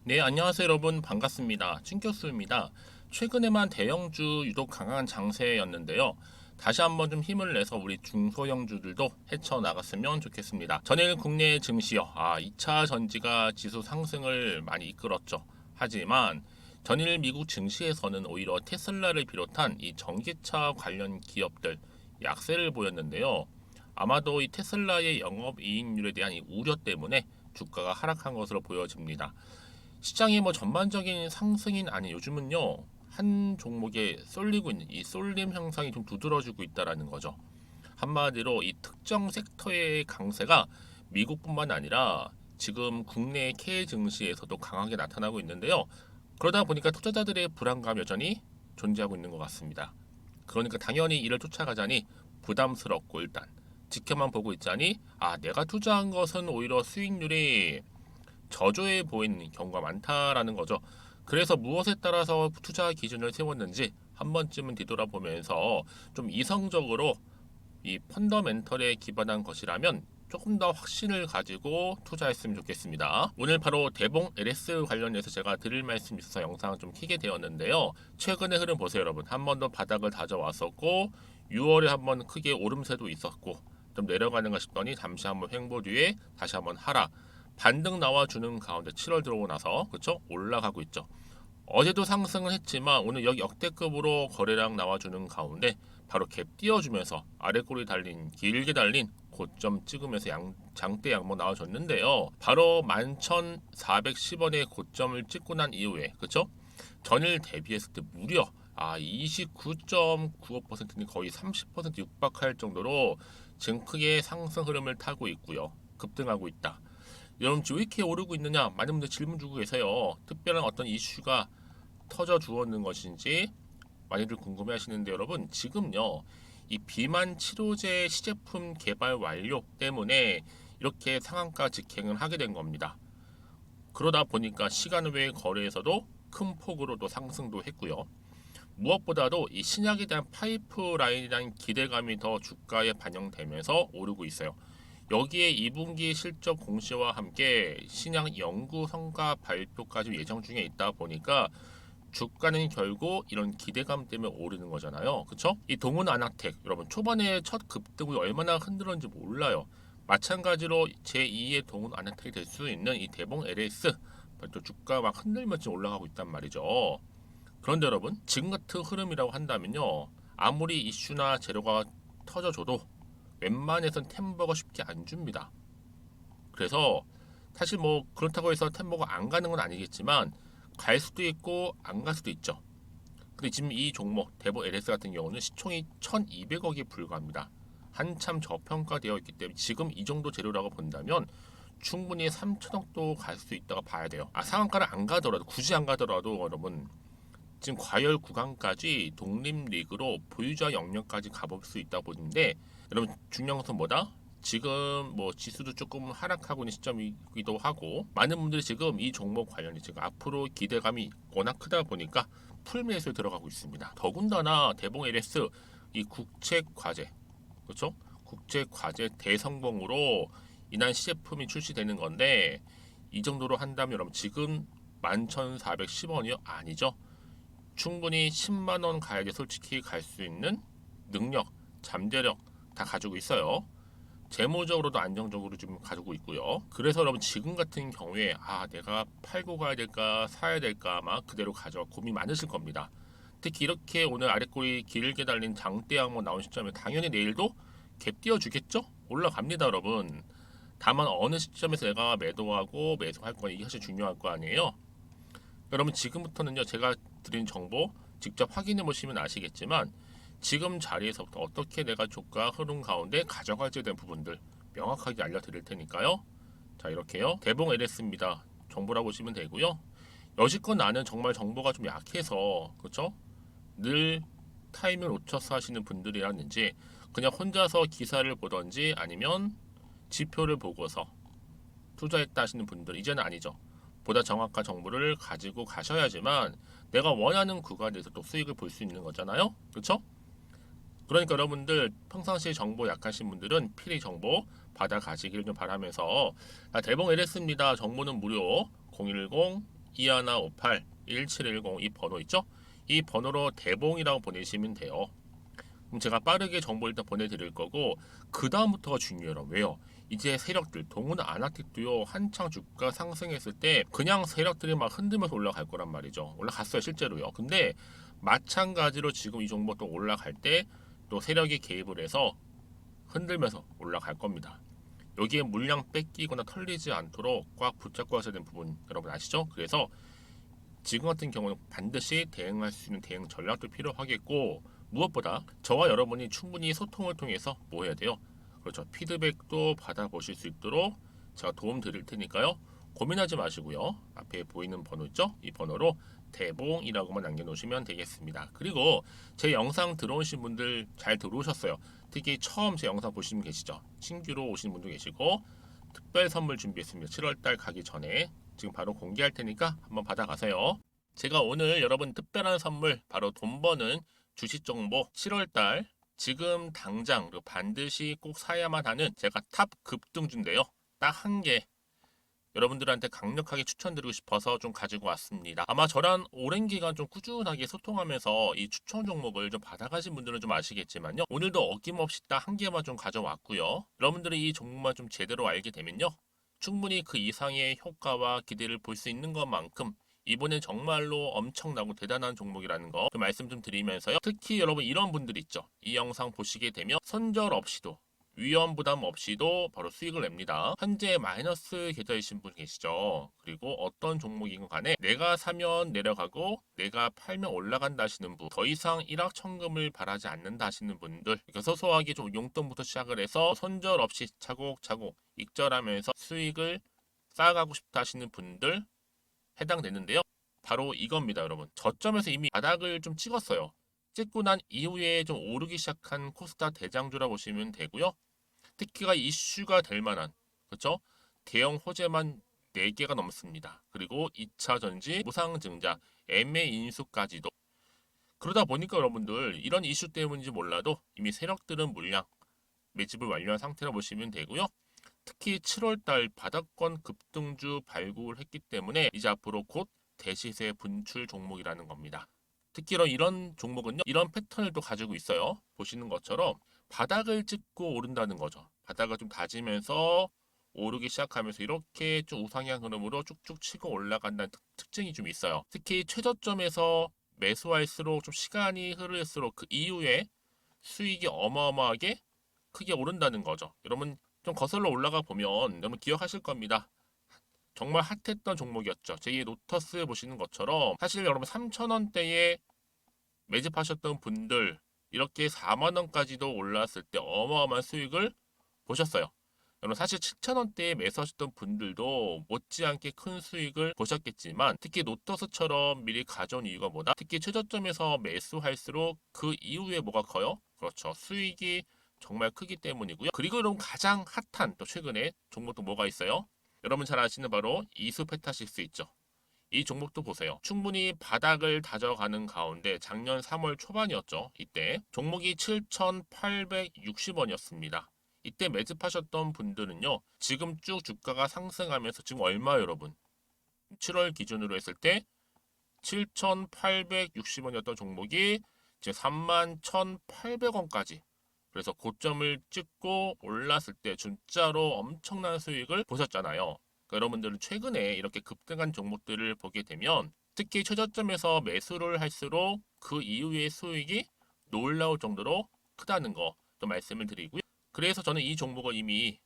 네, 안녕하세요 여러분. 반갑습니다. 찐교수입니다. 최근에만 대형주 유독 강한 장세였는데요. 다시 한번 좀 힘을 내서 우리 중소형주들도 헤쳐나갔으면 좋겠습니다. 전일 국내 증시요. 2차 전지가 지수 상승을 많이 이끌었죠. 하지만 전일 미국 증시에서는 오히려 테슬라를 비롯한 이 전기차 관련 기업들 약세를 보였는데요. 아마도 이 테슬라의 영업이익률에 대한 이 우려 때문에 주가가 하락한 것으로 보여집니다. 시장이 뭐 전반적인 상승인 아니 요즘은요 한 종목에 쏠리고 있는 이 쏠림 현상이 좀 두드러지고 있다라는 거죠. 한마디로 이 특정 섹터의 강세가 미국뿐만 아니라 지금 국내 K 증시에서도 강하게 나타나고 있는데요. 그러다 보니까 투자자들의 불안감 여전히 존재하고 있는 것 같습니다. 그러니까 당연히 이를 쫓아가자니 부담스럽고 일단 지켜만 보고 있자니 내가 투자한 것은 오히려 수익률이 저조해 보이는 경우가 많다라는 거죠. 그래서 무엇에 따라서 투자 기준을 세웠는지 한 번쯤은 뒤돌아보면서 좀 이성적으로 이 펀더멘털에 기반한 것이라면 조금 더 확신을 가지고 투자했으면 좋겠습니다. 오늘 바로 대봉 LS 관련해서 제가 드릴 말씀이 있어서 영상을 좀 켜게 되었는데요. 최근의 흐름 보세요, 여러분. 한 번 더 바닥을 다져왔었고 6월에 한번 크게 오름세도 있었고 좀 내려가는가 싶더니 잠시 한번 횡보 뒤에 다시 한번 하락. 반등 나와주는 가운데 7월 들어오고 나서 그쵸? 올라가고 있죠. 어제도 상승을 했지만 오늘 여기 역대급으로 거래량 나와주는 가운데 바로 갭 띄워주면서 아래꼬리 달린 길게 달린 고점 찍으면서 장대 양봉 나와줬는데요. 바로 11,410원의 고점을 찍고 난 이후에 그쵸? 전일 대비했을 때 무려 29.95%는 거의 30% 육박할 정도로 지금 크게 상승 흐름을 타고 있고요. 급등하고 있다. 여러분 지금 왜 이렇게 오르고 있느냐 많은 분들 질문 주고 계세요. 특별한 어떤 이슈가 터져 주었는 것인지 많이들 궁금해 하시는데 여러분 지금요 이 비만 치료제 시제품 개발 완료 때문에 이렇게 상한가 직행을 하게 된 겁니다. 그러다 보니까 시간 외 거래에서도 큰 폭으로 또 상승도 했고요. 무엇보다도 이 신약에 대한 파이프라인에 대한 기대감이 더 주가에 반영되면서 오르고 있어요. 여기에 2분기 실적 공시와 함께 신약 연구 성과 발표까지 예정 중에 있다 보니까 주가는 결국 이런 기대감 때문에 오르는 거잖아요. 그쵸? 이 동훈 아나텍 여러분 초반에 첫 급등을 얼마나 흔들었는지 몰라요. 마찬가지로 제2의 동훈 아나텍이 될 수 있는 이 대봉 LS 또 주가 막 흔들면서 올라가고 있단 말이죠. 그런데 여러분 지금 같은 흐름이라고 한다면요 아무리 이슈나 재료가 터져줘도 웬만해선 템버가 쉽게 안 줍니다. 그래서 사실 뭐 그렇다고 해서 템버가 안 가는 건 아니겠지만 갈 수도 있고 안 갈 수도 있죠. 근데 지금 이 종목 대보 LS 같은 경우는 시총이 1,200억에 불과합니다. 한참 저평가되어 있기 때문에 지금 이 정도 재료라고 본다면 충분히 3천억도 갈 수 있다고 봐야 돼요. 상한가를 안 가더라도 굳이 안 가더라도 여러분 지금 과열 구간까지 독립 리그로 보유자 영역까지 가볼 수 있다 보는데 여러분 중요한 것은 뭐다? 지금 뭐 지수도 조금 하락하고 있는 시점이기도 하고 많은 분들이 지금 이 종목 관련이 지금 앞으로 기대감이 워낙 크다 보니까 풀매수에 들어가고 있습니다. 더군다나 대봉 LS 이 국책 과제 그렇죠? 국책 과제 대성공으로 인한 시제품이 출시되는 건데 이 정도로 한다면 여러분 지금 11,410원이요? 아니죠. 충분히 10만 원 가야지 솔직히 갈 수 있는 능력, 잠재력 다 가지고 있어요. 재무적으로도 안정적으로 지금 가지고 있고요. 그래서 여러분 지금 같은 경우에 내가 팔고 가야 될까 사야 될까 아마 그대로 가져가 고민 많으실 겁니다. 특히 이렇게 오늘 아랫골이 길게 달린 장대 양모 나온 시점에 당연히 내일도 갭 띄워주겠죠? 올라갑니다 여러분. 다만 어느 시점에서 내가 매도하고 매수할 건 이게 사실 중요할 거 아니에요. 여러분 지금부터는요 제가 드린 정보 직접 확인해 보시면 아시겠지만 지금 자리에서부터 어떻게 내가 주가 흐름 가운데 가져갈지에 대한 부분들 명확하게 알려드릴 테니까요. 자 이렇게요. 대봉 LS입니다. 정보라고 보시면 되고요. 여지껏 나는 정말 정보가 좀 약해서 그렇죠? 늘 타이밍을 놓쳐서 하시는 분들이라든지 그냥 혼자서 기사를 보던지 아니면 지표를 보고서 투자했다 하시는 분들 이제는 아니죠. 보다 정확한 정보를 가지고 가셔야지만 내가 원하는 구간에서 또 수익을 볼 수 있는 거잖아요. 그렇죠? 그러니까 여러분들 평상시에 정보 약하신 분들은 필히 정보 받아 가시기를 좀 바라면서 대봉 LS입니다. 정보는 무료 010 2158 1710 이 번호 있죠? 이 번호로 대봉이라고 보내시면 돼요. 그럼 제가 빠르게 정보 일단 보내드릴 거고 그 다음부터가 중요해요. 왜요? 이제 세력들 동은 아나틱도요 한창 주가 상승했을 때 그냥 세력들이 막 흔들면서 올라갈 거란 말이죠. 올라갔어요 실제로요. 근데 마찬가지로 지금 이 종목 또 올라갈 때 또 세력이 개입을 해서 흔들면서 올라갈 겁니다. 여기에 물량 뺏기거나 털리지 않도록 꽉 붙잡고 하셔야 되는 부분 여러분 아시죠? 그래서 지금 같은 경우는 반드시 대응할 수 있는 대응 전략도 필요하겠고 무엇보다 저와 여러분이 충분히 소통을 통해서 뭐 해야 돼요? 그렇죠. 피드백도 받아보실 수 있도록 제가 도움 드릴 테니까요. 고민하지 마시고요. 앞에 보이는 번호 있죠? 이 번호로 대봉이라고만 남겨놓으시면 되겠습니다. 그리고 제 영상 들어오신 분들 잘 들어오셨어요. 특히 처음 제 영상 보시는 분 계시죠? 신규로 오신 분도 계시고 특별 선물 준비했습니다. 7월달 가기 전에 지금 바로 공개할 테니까 한번 받아가세요. 제가 오늘 여러분 특별한 선물 바로 돈 버는 주식 정보 7월달 지금 당장 그리고 반드시 꼭 사야만 하는 제가 탑 급등주인데요. 딱 한 개 여러분들한테 강력하게 추천드리고 싶어서 좀 가지고 왔습니다. 아마 저랑 오랜 기간 좀 꾸준하게 소통하면서 이 추천 종목을 좀 받아가신 분들은 좀 아시겠지만요. 오늘도 어김없이 딱 한 개만 좀 가져왔고요. 여러분들이 이 종목만 좀 제대로 알게 되면요. 충분히 그 이상의 효과와 기대를 볼 수 있는 것만큼 이번엔 정말로 엄청나고 대단한 종목이라는 거 말씀 좀 드리면서요. 특히 여러분 이런 분들 있죠. 이 영상 보시게 되면 손절 없이도 위험 부담 없이도 바로 수익을 냅니다. 현재 마이너스 계좌이신 분 계시죠? 그리고 어떤 종목이건 간에 내가 사면 내려가고 내가 팔면 올라간다 하시는 분, 더 이상 일확천금을 바라지 않는다 하시는 분들, 그러니까 소소하게 좀 용돈부터 시작을 해서 손절 없이 차곡차곡 익절하면서 수익을 쌓아가고 싶다 하시는 분들 해당되는데요. 바로 이겁니다, 여러분. 저점에서 이미 바닥을 좀 찍었어요. 찍고 난 이후에 좀 오르기 시작한 코스닥 대장주라 보시면 되고요. 특히가 이슈가 될 만한 그렇죠? 대형 호재만 4개가 넘습니다. 그리고 2차 전지, 무상증자, 애매 인수까지도. 그러다 보니까 여러분들 이런 이슈 때문인지 몰라도 이미 세력들은 물량 매집을 완료한 상태라 보시면 되고요. 특히 7월달 바닥권 급등주 발굴을 했기 때문에 이제 앞으로 곧 대시세 분출 종목이라는 겁니다. 특히 이런 종목은요, 이런 패턴을 또 가지고 있어요. 보시는 것처럼 바닥을 찍고 오른다는 거죠. 바닥을 좀 다지면서 오르기 시작하면서 이렇게 좀 우상향 흐름으로 쭉쭉 치고 올라간다는 특징이 좀 있어요. 특히 최저점에서 매수할수록 좀 시간이 흐를수록 그 이후에 수익이 어마어마하게 크게 오른다는 거죠. 여러분 좀 거슬러 올라가 보면 여러분 기억하실 겁니다. 정말 핫했던 종목이었죠. 제2 로터스 보시는 것처럼 사실 여러분 3,000원대에 매집하셨던 분들 이렇게 4만 원까지도 올랐을 때 어마어마한 수익을 보셨어요. 여러분 사실 7,000원대에 매수하셨던 분들도 못지않게 큰 수익을 보셨겠지만 특히 노터스처럼 미리 가져온 이유가 뭐다? 특히 최저점에서 매수할수록 그 이후에 뭐가 커요? 그렇죠. 수익이 정말 크기 때문이고요. 그리고 여러분 가장 핫한 또 최근에 종목도 뭐가 있어요? 여러분 잘 아시는 바로 이수페타시스 있죠. 이 종목도 보세요. 충분히 바닥을 다져가는 가운데 작년 3월 초반이었죠. 이때 종목이 7,860원이었습니다. 이때 매집하셨던 분들은요. 지금 쭉 주가가 상승하면서 지금 얼마 여러분? 7월 기준으로 했을 때 7,860원이었던 종목이 이제 31,800원까지 그래서 고점을 찍고 올랐을 때 진짜로 엄청난 수익을 보셨잖아요. 그러니까 여러분들은 최근에 이렇게 급등한 종목들을 보게 되면 특히 최저점에서 매수를 할수록 그 이후의 수익이 놀라울 정도로 크다는 거 또 말씀을 드리고요. 그래서 저는 이 종목을 이미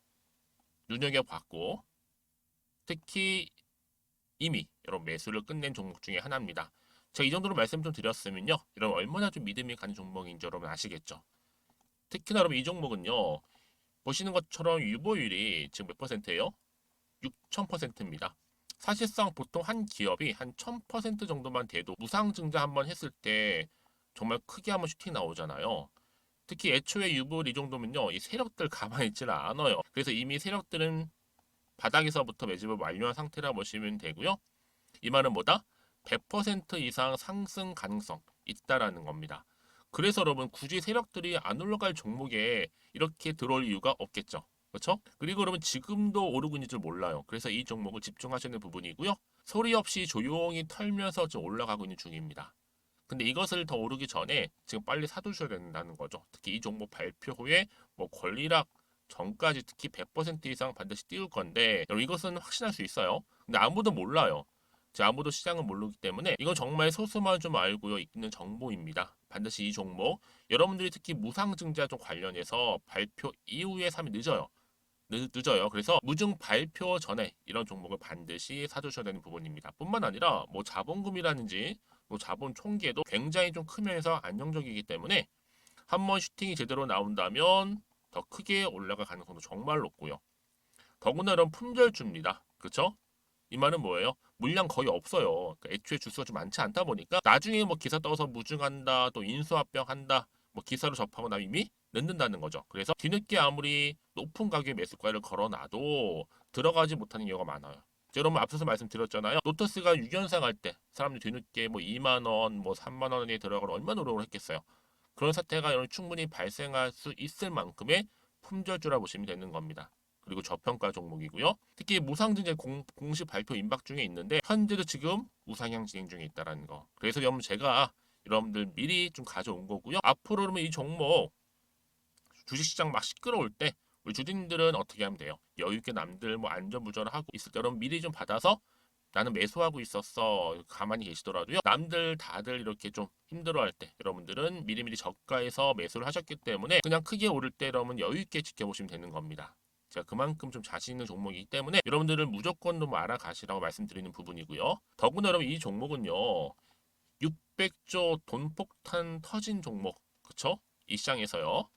눈여겨봤고 특히 이미 여러분 매수를 끝낸 종목 중에 하나입니다. 제가 이 정도로 말씀 좀 드렸으면요. 여러분 얼마나 좀 믿음이 가는 종목인지 여러분 아시겠죠? 특히나 여러분 이 종목은요. 보시는 것처럼 유보율이 지금 몇 퍼센트예요? 6,000%입니다. 사실상 보통 한 기업이 한 1,000% 정도만 돼도 무상증자 한번 했을 때 정말 크게 한번 슈팅 나오잖아요. 특히 애초에 유보율 이 정도면요. 이 세력들 가만히 있지는 않아요. 그래서 이미 세력들은 바닥에서부터 매집을 완료한 상태라 보시면 되고요. 이 말은 뭐다? 100% 이상 상승 가능성 있다라는 겁니다. 그래서 여러분 굳이 세력들이 안 올라갈 종목에 이렇게 들어올 이유가 없겠죠. 그렇죠? 그리고 여러분 지금도 오르고 있는 줄 몰라요. 그래서 이 종목을 집중하시는 부분이고요. 소리 없이 조용히 털면서 좀 올라가고 있는 중입니다. 근데 이것을 더 오르기 전에 지금 빨리 사두셔야 된다는 거죠. 특히 이 종목 발표 후에 뭐 권리락 전까지 특히 100% 이상 반드시 띄울 건데 여러분 이것은 확신할 수 있어요. 근데 아무도 몰라요. 아무도 시장을 모르기 때문에 이건 정말 소수만 좀 알고 있는 정보입니다. 반드시 이 종목 여러분들이 특히 무상증자 좀 관련해서 발표 이후에 사면 늦어요. 늦어요. 그래서 무증 발표 전에 이런 종목을 반드시 사두셔야 되는 부분입니다. 뿐만 아니라 뭐 자본금이라든지 뭐 자본 총계도 굉장히 좀 크면서 안정적이기 때문에 한번 슈팅이 제대로 나온다면 더 크게 올라갈 가능성도 정말 높고요. 더구나 이런 품절주입니다. 그렇죠? 이 말은 뭐예요? 물량 거의 없어요. 그러니까 애초에 주수가 좀 많지 않다 보니까 나중에 뭐 기사 떠서 무증한다, 또 인수합병한다, 뭐 기사로 접하고 나면 이미 늦는다는 거죠. 그래서 뒤늦게 아무리 높은 가격의 매수가를 걸어놔도 들어가지 못하는 경우가 많아요. 여러분 앞서서 말씀드렸잖아요. 로터스가 6연상 할 때 사람들이 뒤늦게 뭐 2만 원, 뭐 3만 원에 들어가러 얼마나 노력을 했겠어요. 그런 사태가 여러분 충분히 발생할 수 있을 만큼의 품절주라 보시면 되는 겁니다. 그리고 저평가 종목이고요. 특히 무상증자 공식 발표 임박 중에 있는데 현재도 지금 우상향 진행 중에 있다는 거. 그래서 여러분 제가 여러분들 미리 좀 가져온 거고요. 앞으로 그러면 이 종목 주식시장 막 시끄러울 때 우리 주주님들은 어떻게 하면 돼요? 여유 있게 남들 뭐 안전부전을 하고 있을 때 여러분 미리 좀 받아서 나는 매수하고 있었어. 가만히 계시더라도요. 남들 다들 이렇게 좀 힘들어할 때 여러분들은 미리미리 저가에서 매수를 하셨기 때문에 그냥 크게 오를 때 여러분 여유 있게 지켜보시면 되는 겁니다. 제가 그만큼 좀 자신 있는 종목이기 때문에 여러분들은 무조건 좀 알아가시라고 말씀드리는 부분이고요. 더구나 여러분 이 종목은요. 600조 돈폭탄 터진 종목. 그쵸? 이 시장에서요.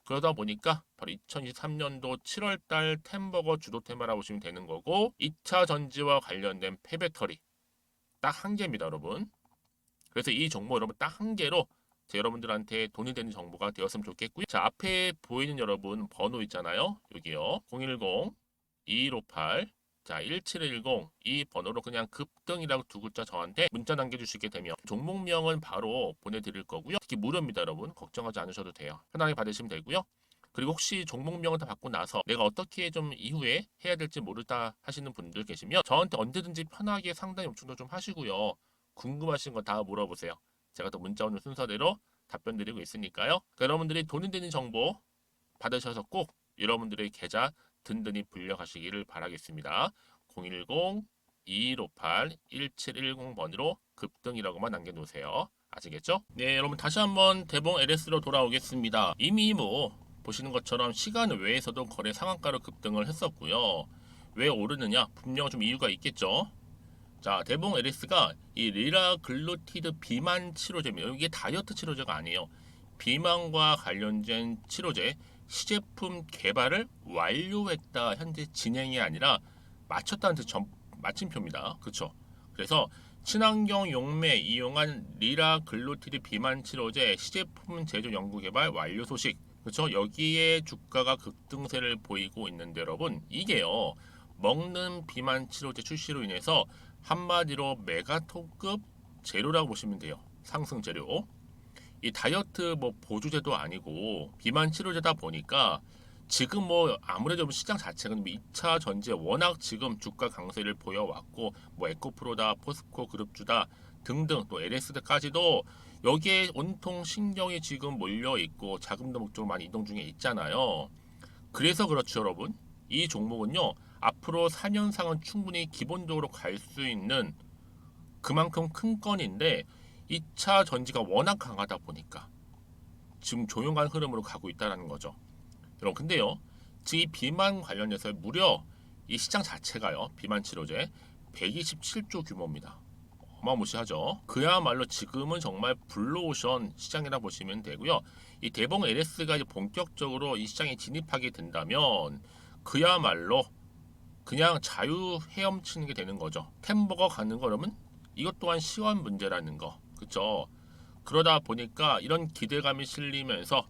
그러다 보니까 바로 2023년도 7월달 템버거 주도 테마라고 보시면 되는 거고 2차 전지와 관련된 폐배터리 딱 한 개입니다, 여러분. 그래서 이 정보 여러분 딱 한 개로 여러분들한테 돈이 되는 정보가 되었으면 좋겠고요. 자, 앞에 보이는 여러분 번호 있잖아요. 여기요. 010-2158 자, 1710 이 번호로 그냥 급등이라고 두 글자 저한테 문자 남겨주시게 되면 종목명은 바로 보내드릴 거고요. 특히 무료입니다, 여러분. 걱정하지 않으셔도 돼요. 편하게 받으시면 되고요. 그리고 혹시 종목명을 다 받고 나서 내가 어떻게 좀 이후에 해야 될지 모르다 하시는 분들 계시면 저한테 언제든지 편하게 상담 요청도 좀 하시고요. 궁금하신 거 다 물어보세요. 제가 또 문자 오는 순서대로 답변 드리고 있으니까요. 그러니까 여러분들이 돈이 되는 정보 받으셔서 꼭 여러분들의 계좌 든든히 불려가시기를 바라겠습니다. 010-2158-1710번으로 급등이라고만 남겨놓으세요. 아시겠죠? 네, 여러분 다시 한번 대봉 LS로 돌아오겠습니다. 이미 뭐 보시는 것처럼 시간 외에서도 거래 상한가로 급등을 했었고요. 왜 오르느냐? 분명 좀 이유가 있겠죠. 자, 대봉 LS가 이 리라글루티드 비만 치료제입니다. 이게 다이어트 치료제가 아니에요. 비만과 관련된 치료제 시제품 개발을 완료했다. 현재 진행이 아니라 마쳤다는 뜻 마침표입니다. 그렇죠? 그래서 친환경 용매 이용한 리라글루티드 비만 치료제 시제품 제조 연구 개발 완료 소식. 그렇죠? 여기에 주가가 급등세를 보이고 있는데 여러분 이게요. 먹는 비만 치료제 출시로 인해서 한마디로 메가톤급 재료라고 보시면 돼요. 상승 재료. 이 다이어트 뭐 보조제도 아니고 비만 치료제다 보니까 지금 뭐 아무래도 시장 자체가 2차 전지에 워낙 지금 주가 강세를 보여왔고 뭐 에코프로다, 포스코 그룹주다 등등 또 LS까지도 여기에 온통 신경이 지금 몰려 있고 자금도 목적으로 많이 이동 중에 있잖아요. 그래서 그렇죠, 여러분. 이 종목은요. 앞으로 4년상은 충분히 기본적으로 갈 수 있는 그만큼 큰 건인데 2차 전지가 워낙 강하다 보니까 지금 조용한 흐름으로 가고 있다는 거죠. 여러분 근데요. 지금 이 비만 관련해서 무려 이 시장 자체가요. 비만 치료제 127조 규모입니다. 어마무시하죠. 그야말로 지금은 정말 블루오션 시장이라 보시면 되고요. 이 대봉 LS가 이제 본격적으로 이 시장에 진입하게 된다면 그야말로 그냥 자유 헤엄치는 게 되는 거죠. 템버거 가는 거라면 이것 또한 시간 문제라는 거. 그쵸? 그러다 보니까 이런 기대감이 실리면서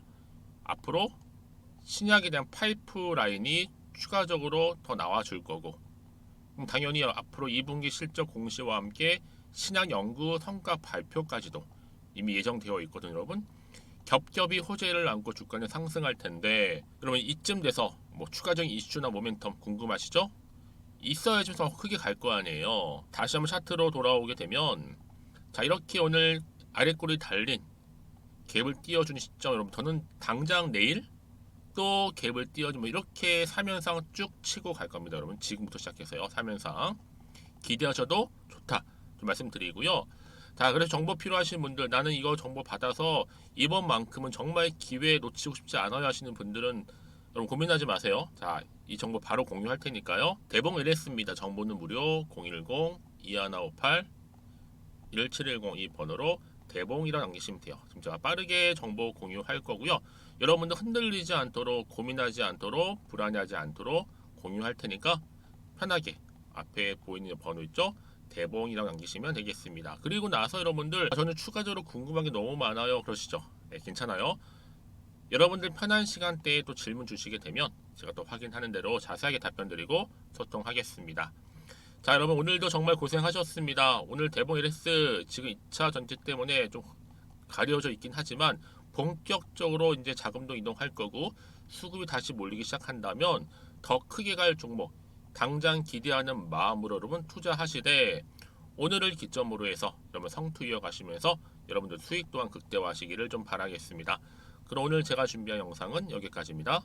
앞으로 신약에 대한 파이프라인이 추가적으로 더 나와줄 거고 그럼 당연히 앞으로 2분기 실적 공시와 함께 신약 연구 성과 발표까지도 이미 예정되어 있거든요, 여러분. 겹겹이 호재를 안고 주가는 상승할 텐데, 여러분 이쯤 돼서 뭐 추가적인 이슈나 모멘텀 궁금하시죠? 있어야지 더 크게 갈 거 아니에요. 다시 한번 차트로 돌아오게 되면 자 이렇게 오늘 아래꼬리 달린 갭을 띄워주는 시점 여러분 저는 당장 내일 또 갭을 띄워주면 이렇게 3연상 쭉 치고 갈 겁니다. 여러분 지금부터 시작해서요. 3연상 기대하셔도 좋다 좀 말씀드리고요. 자 그래서 정보 필요하신 분들 나는 이거 정보 받아서 이번만큼은 정말 기회 놓치고 싶지 않아요 하시는 분들은 여러분 고민하지 마세요. 자 이 정보 바로 공유할 테니까요. 대봉 LS입니다. 정보는 무료 010-2158-1710 이 번호로 대봉이라 남기시면 돼요. 지금 제가 빠르게 정보 공유할 거고요. 여러분들 흔들리지 않도록 고민하지 않도록 불안해하지 않도록 공유할 테니까 편하게 앞에 보이는 번호 있죠? 대봉이라고 남기시면 되겠습니다. 그리고 나서 여러분들 저는 추가적으로 궁금한 게 너무 많아요 그러시죠? 네, 괜찮아요. 여러분들 편한 시간대에 또 질문 주시게 되면 제가 또 확인하는 대로 자세하게 답변 드리고 소통하겠습니다. 자 여러분 오늘도 정말 고생하셨습니다. 오늘 대봉 LS 지금 2차 전지 때문에 좀 가려져 있긴 하지만 본격적으로 이제 자금도 이동할 거고 수급이 다시 몰리기 시작한다면 더 크게 갈 종목 당장 기대하는 마음으로 여러분 투자하시되 오늘을 기점으로 해서 여러분 성투 이어가시면서 여러분들 수익 또한 극대화하시기를 좀 바라겠습니다. 그럼 오늘 제가 준비한 영상은 여기까지입니다.